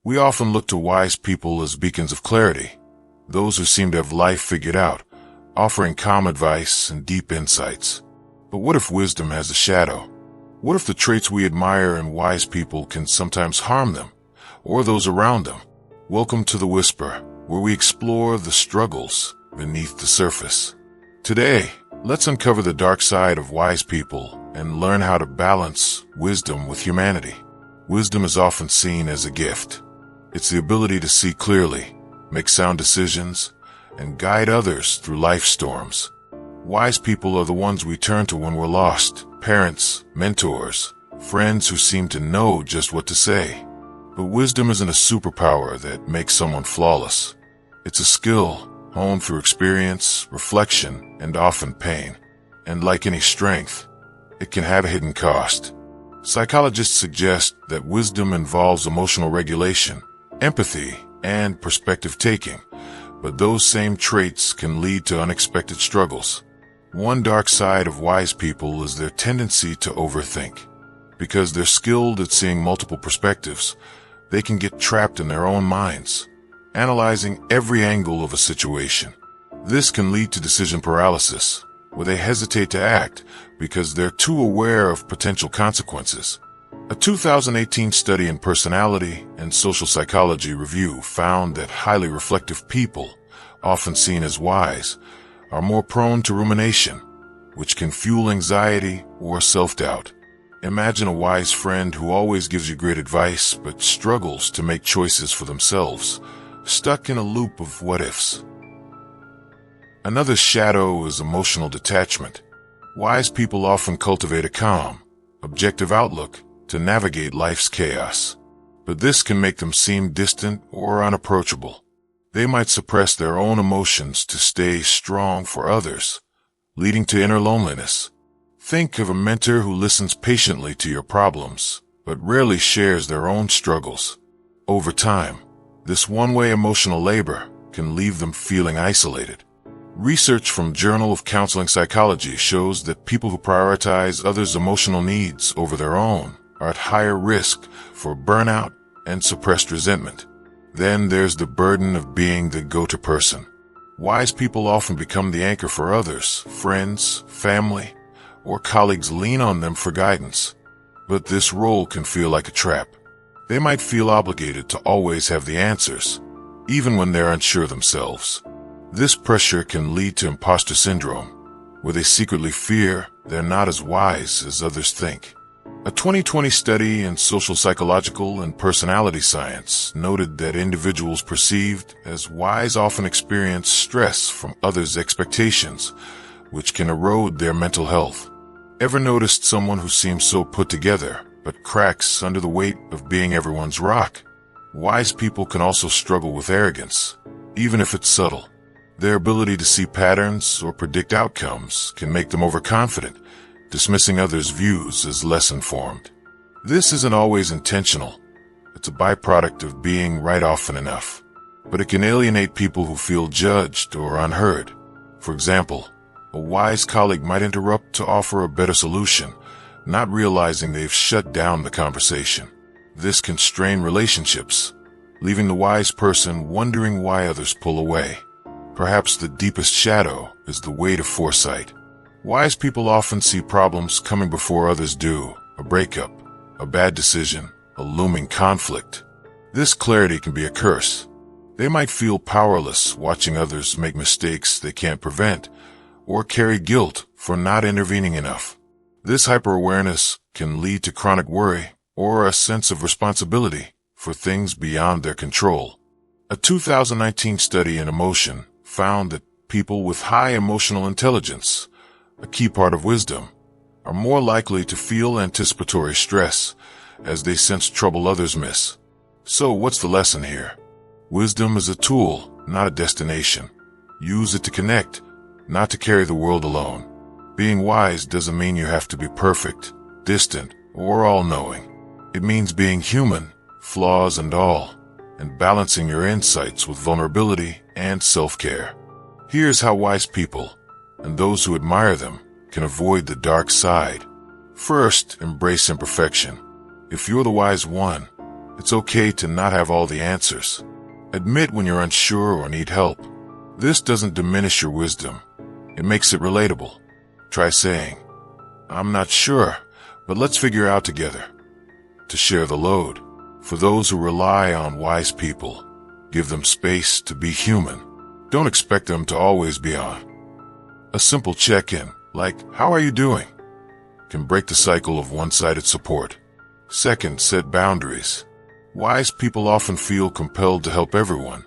We often look to wise people as beacons of clarity, those who seem to have life figured out, offering calm advice and deep insights. But what if wisdom has a shadow? What if the traits we admire in wise people can sometimes harm them, or those around them? Welcome to The Whisper, where we explore the struggles beneath the surface. Today, let's uncover the dark side of wise people and learn how to balance wisdom with humanity. Wisdom is often seen as a gift. It's the ability to see clearly, make sound decisions, and guide others through life storms. Wise people are the ones we turn to when we're lost: parents, mentors, friends who seem to know just what to say. But wisdom isn't a superpower that makes someone flawless. It's a skill honed through experience, reflection, and often pain. And like any strength, it can have a hidden cost. Psychologists suggest that wisdom involves emotional regulation, empathy, and perspective-taking, but those same traits can lead to unexpected struggles. One dark side of wise people is their tendency to overthink. Because they're skilled at seeing multiple perspectives, they can get trapped in their own minds, analyzing every angle of a situation. This can lead to decision paralysis, where they hesitate to act because they're too aware of potential consequences. A 2018 study in Personality and Social Psychology Review found that highly reflective people, often seen as wise, are more prone to rumination, which can fuel anxiety or self-doubt. Imagine a wise friend who always gives you great advice but struggles to make choices for themselves, stuck in a loop of what-ifs. Another shadow is emotional detachment. Wise people often cultivate a calm, objective outlook to navigate life's chaos. But this can make them seem distant or unapproachable. They might suppress their own emotions to stay strong for others, leading to inner loneliness. Think of a mentor who listens patiently to your problems, but rarely shares their own struggles. Over time, this one-way emotional labor can leave them feeling isolated. Research from Journal of Counseling Psychology shows that people who prioritize others' emotional needs over their own are at higher risk for burnout and suppressed resentment. Then there's the burden of being the go-to person. Wise people often become the anchor for others. Friends, family, or colleagues lean on them for guidance. But this role can feel like a trap. They might feel obligated to always have the answers, even when they're unsure themselves. This pressure can lead to imposter syndrome, where they secretly fear they're not as wise as others think. A 2020 study in social psychological and personality science noted that individuals perceived as wise often experience stress from others' expectations, which can erode their mental health. Ever noticed someone who seems so put together, but cracks under the weight of being everyone's rock? Wise people can also struggle with arrogance, even if it's subtle. Their ability to see patterns or predict outcomes can make them overconfident, dismissing others' views as less informed. This isn't always intentional. It's a byproduct of being right often enough. But it can alienate people who feel judged or unheard. For example, a wise colleague might interrupt to offer a better solution, not realizing they've shut down the conversation. This can strain relationships, leaving the wise person wondering why others pull away. Perhaps the deepest shadow is the weight of foresight. Wise people often see problems coming before others do: a breakup, a bad decision, a looming conflict. This clarity can be a curse. They might feel powerless watching others make mistakes they can't prevent, or carry guilt for not intervening enough. This hyper-awareness can lead to chronic worry or a sense of responsibility for things beyond their control. A 2019 study in Emotion found that people with high emotional intelligence, a key part of wisdom, are more likely to feel anticipatory stress as they sense trouble others miss. So what's the lesson here? Wisdom is a tool, not a destination. Use it to connect, not to carry the world alone. Being wise doesn't mean you have to be perfect, distant, or all-knowing. It means being human, flaws and all, and balancing your insights with vulnerability and self-care. Here's how wise people, and those who admire them, can avoid the dark side. First, embrace imperfection. If you're the wise one, It's okay to not have all the answers. Admit when you're unsure or need help. This doesn't diminish your wisdom. It makes it relatable. Try saying, "I'm not sure, but let's figure it out together." To share the load. For those who rely on wise people, give them space to be human. Don't expect them to always be on. A simple check-in, like, "How are you doing?" can break the cycle of one-sided support. Second, set boundaries. Wise people often feel compelled to help everyone,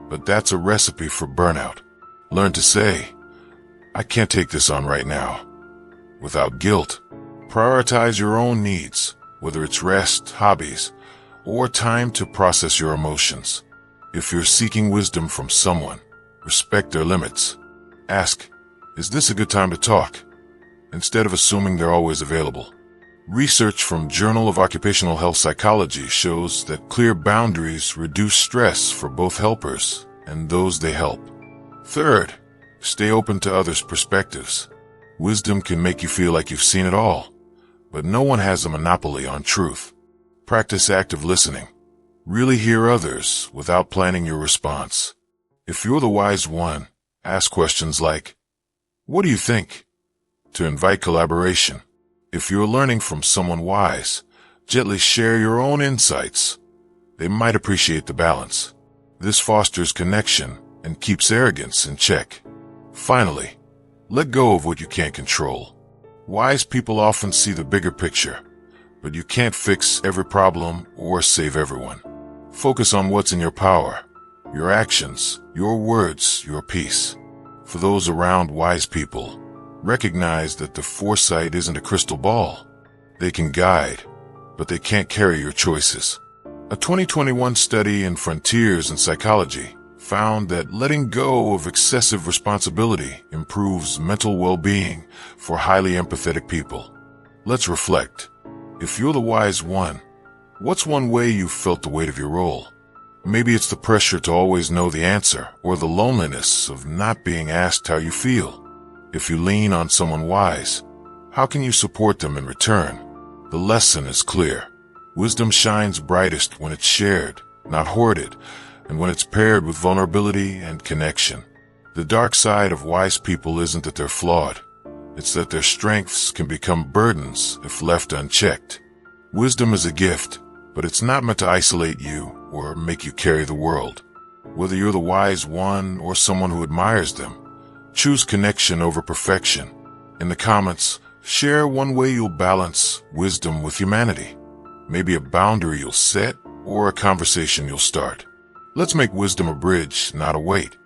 but that's a recipe for burnout. Learn to say, "I can't take this on right now," without guilt. Prioritize your own needs, whether it's rest, hobbies, or time to process your emotions. If you're seeking wisdom from someone, respect their limits. Ask, "Is this a good time to talk?" instead of assuming they're always available. Research from Journal of Occupational Health Psychology shows that clear boundaries reduce stress for both helpers and those they help. Third, stay open to others' perspectives. Wisdom can make you feel like you've seen it all, but no one has a monopoly on truth. Practice active listening. Really hear others without planning your response. If you're the wise one, ask questions like, "What do you think?" to invite collaboration. If you're learning from someone wise, gently share your own insights. They might appreciate the balance. This fosters connection and keeps arrogance in check. Finally, let go of what you can't control. Wise people often see the bigger picture, but you can't fix every problem or save everyone. Focus on what's in your power, your actions, your words, your peace. For those around wise people, recognize that the foresight isn't a crystal ball. They can guide, but they can't carry your choices. A 2021 study in Frontiers in Psychology found that letting go of excessive responsibility improves mental well-being for highly empathetic people. Let's reflect. If you're the wise one, what's one way you've felt the weight of your role? Maybe it's the pressure to always know the answer, or the loneliness of not being asked how you feel. If you lean on someone wise, how can you support them in return? The lesson is clear. Wisdom shines brightest when it's shared, not hoarded, and when it's paired with vulnerability and connection. The dark side of wise people isn't that they're flawed. It's that their strengths can become burdens if left unchecked. Wisdom is a gift, but it's not meant to isolate you or make you carry the world. Whether you're the wise one or someone who admires them, choose connection over perfection. In the comments, share one way you'll balance wisdom with humanity. Maybe a boundary you'll set or a conversation you'll start. Let's make wisdom a bridge, not a weight.